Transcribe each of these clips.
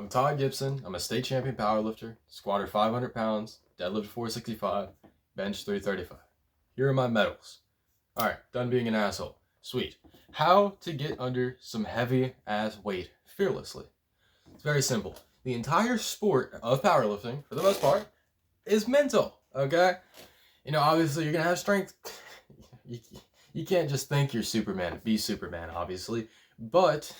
I'm Todd Gibson. I'm a state champion powerlifter, squatted 500 pounds, deadlift 465, bench 335. Here are my medals. All right, done being an asshole. Sweet. How to get under some heavy ass weight fearlessly. It's very simple. The entire sport of powerlifting, for the most part, is mental, okay? You know, obviously you're going to have strength. You can't just think you're Superman, be Superman, obviously, but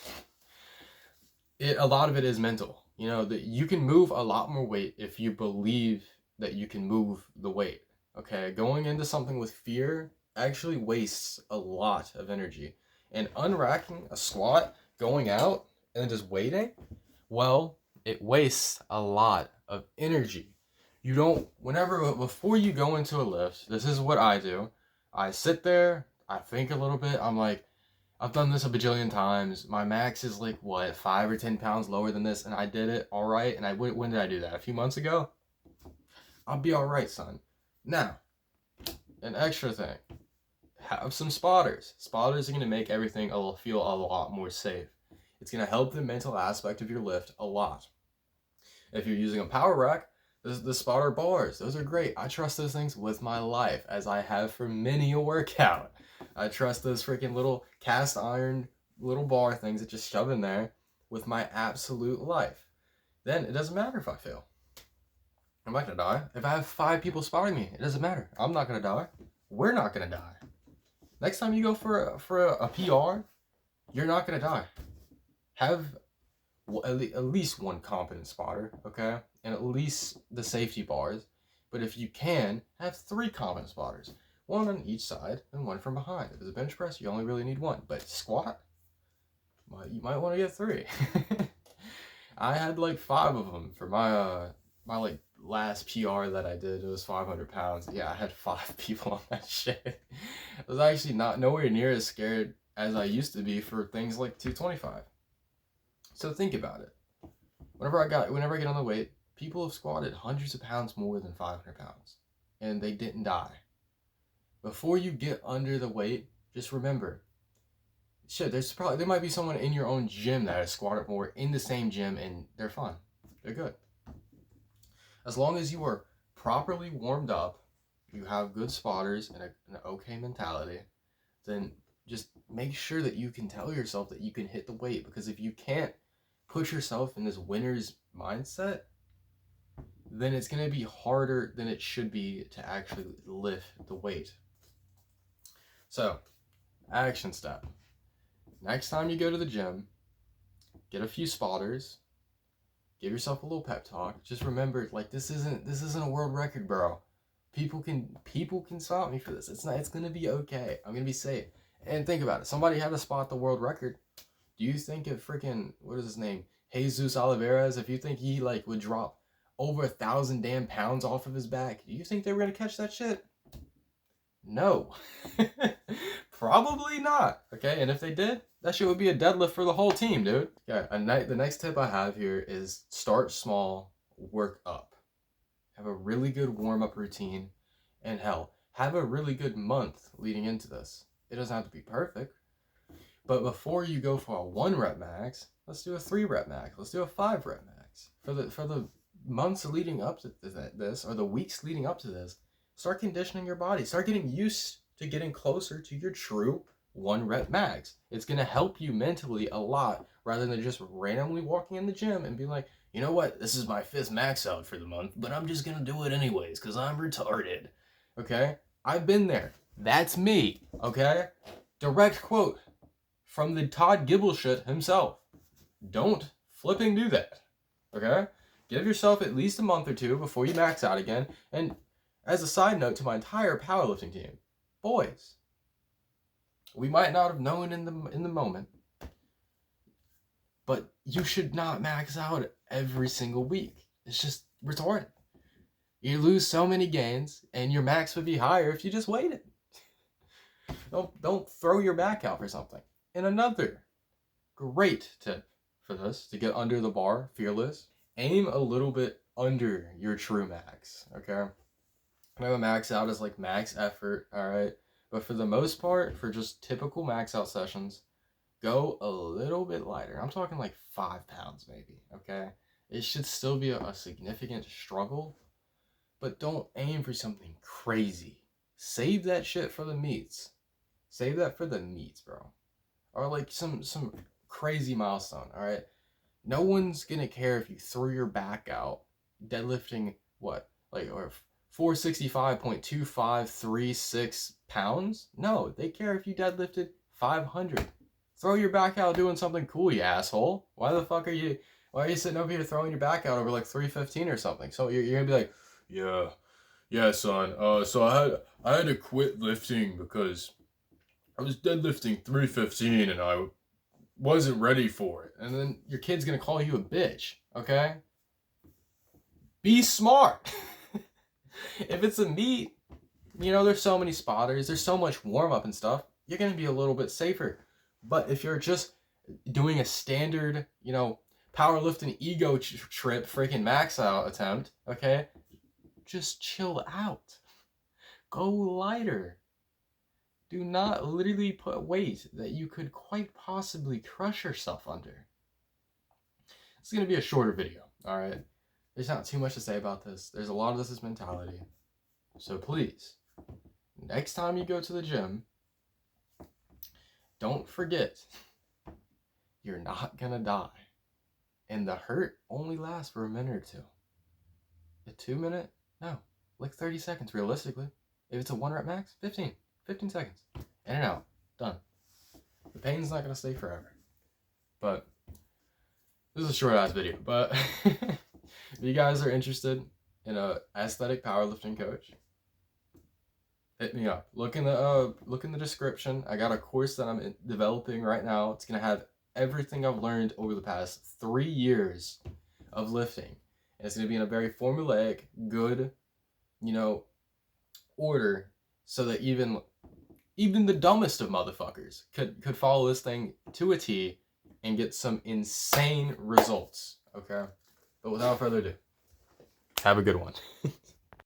a lot of it is mental. You know, that you can move a lot more weight if you believe that you can move the weight. Okay, going into something with fear actually wastes a lot of energy. And unracking a squat, going out, and then just waiting, well, it wastes a lot of energy. You don't, before you go into a lift, this is what I do. I sit there, I think a little bit, I'm like, I've done this a bajillion times. My max is like, what, 5 or 10 pounds lower than this, and I did it all right. And when did I do that? A few months ago? I'll be all right, son. Now, an extra thing. Have some spotters. Spotters are going to make everything feel a lot more safe. It's going to help the mental aspect of your lift a lot. If you're using a power rack, the spotter bars, those are great. I trust those things with my life, as I have for many a workout. I trust those freaking little cast iron little bar things that just shove in there with my absolute life. Then it doesn't matter if I fail. I'm not gonna die. If I have 5 people spotting me, it doesn't matter. I'm not gonna die. We're not gonna die. Next time you go for a PR, you're not gonna die. Have at least one competent spotter, okay? And at least the safety bars. But if you can, have 3 competent spotters. 1 on each side and 1 from behind. If it's a bench press, you only really need 1. But squat, you might want to get 3. I had like 5 of them for my like last PR that I did. It was 500 pounds. Yeah, I had 5 people on that shit. I was actually nowhere near as scared as I used to be for things like 225. So think about it. Whenever I get on the weight, people have squatted hundreds of pounds more than 500 pounds, and they didn't die. Before you get under the weight, just remember, shit, there might be someone in your own gym that has squatted more in the same gym, and they're fine. They're good. As long as you are properly warmed up, you have good spotters and an okay mentality, then just make sure that you can tell yourself that you can hit the weight. Because if you can't put yourself in this winner's mindset, then it's going to be harder than it should be to actually lift the weight. So, action step. Next time you go to the gym, get a few spotters, give yourself a little pep talk. Just remember, like, this isn't a world record, bro. People can stop me for this. It's gonna be okay. I'm gonna be safe. And think about it. Somebody had to spot the world record. Do you think if freaking, what is his name, Jesus Oliveras, if you think he like would drop over 1,000 damn pounds off of his back, do you think they were gonna catch that shit? No. Probably not. Okay, and if they did, that shit would be a deadlift for the whole team, dude. Okay, the next tip I have here is start small, work up. Have a really good warm-up routine, and hell, have a really good month leading into this. It doesn't have to be perfect, but before you go for a 1 rep max, let's do a 3 rep max. Let's do a 5 rep max. For the months leading up to this, or the weeks leading up to this, start conditioning your body. Start getting used to getting closer to your true 1 rep max. It's going to help you mentally a lot, rather than just randomly walking in the gym and being like, you know what, this is my 5th max out for the month, but I'm just going to do it anyways because I'm retarded. Okay? I've been there. That's me. Okay? Direct quote from the Todd Gibble shit himself. Don't flipping do that. Okay? Give yourself at least a month or 2 before you max out again. And as a side note to my entire powerlifting team, boys, we might not have known in the moment, but you should not max out every single week. It's just retarded. You lose so many gains, and your max would be higher if you just waited. Don't throw your back out for something. And another great tip for this, to get under the bar, fearless, aim a little bit under your true max, okay? I know max out is like max effort, alright? But for the most part, for just typical max out sessions, go a little bit lighter. I'm talking like 5 pounds maybe, okay? It should still be a significant struggle, but don't aim for something crazy. Save that shit for the meets. Save that for the meets, bro. Or like some crazy milestone, all right? No one's gonna care if you threw your back out deadlifting what? Like, or 465.2536 pounds? No, they care if you deadlifted 500. Throw your back out doing something cool, you asshole. Why are you sitting over here throwing your back out over like 315 or something? So you're gonna be like, yeah, son. So I had to quit lifting because I was deadlifting 315 and I wasn't ready for it. And then your kid's gonna call you a bitch, okay? Be smart. If it's a meet, there's so many spotters, there's so much warm up and stuff, you're gonna be a little bit safer. But if you're just doing a standard, powerlifting ego trip, freaking max out attempt, okay, just chill out. Go lighter. Do not literally put weight that you could quite possibly crush yourself under. It's going to be a shorter video, all right? There's not too much to say about this. There's a lot of this is mentality. So please, next time you go to the gym, don't forget, you're not going to die. And the hurt only lasts for a minute or two. A 2 minute? No, like 30 seconds realistically. If it's a 1 rep max, 15 seconds. In and out. Done. The pain's not going to stay forever. But this is a short ass video. But if you guys are interested in a aesthetic powerlifting coach, hit me up. Look in the description. I got a course that I'm developing right now. It's going to have everything I've learned over the past 3 years of lifting. And it's going to be in a very formulaic, good, order, so that even the dumbest of motherfuckers could follow this thing to a T and get some insane results, okay? But without further ado, have a good one.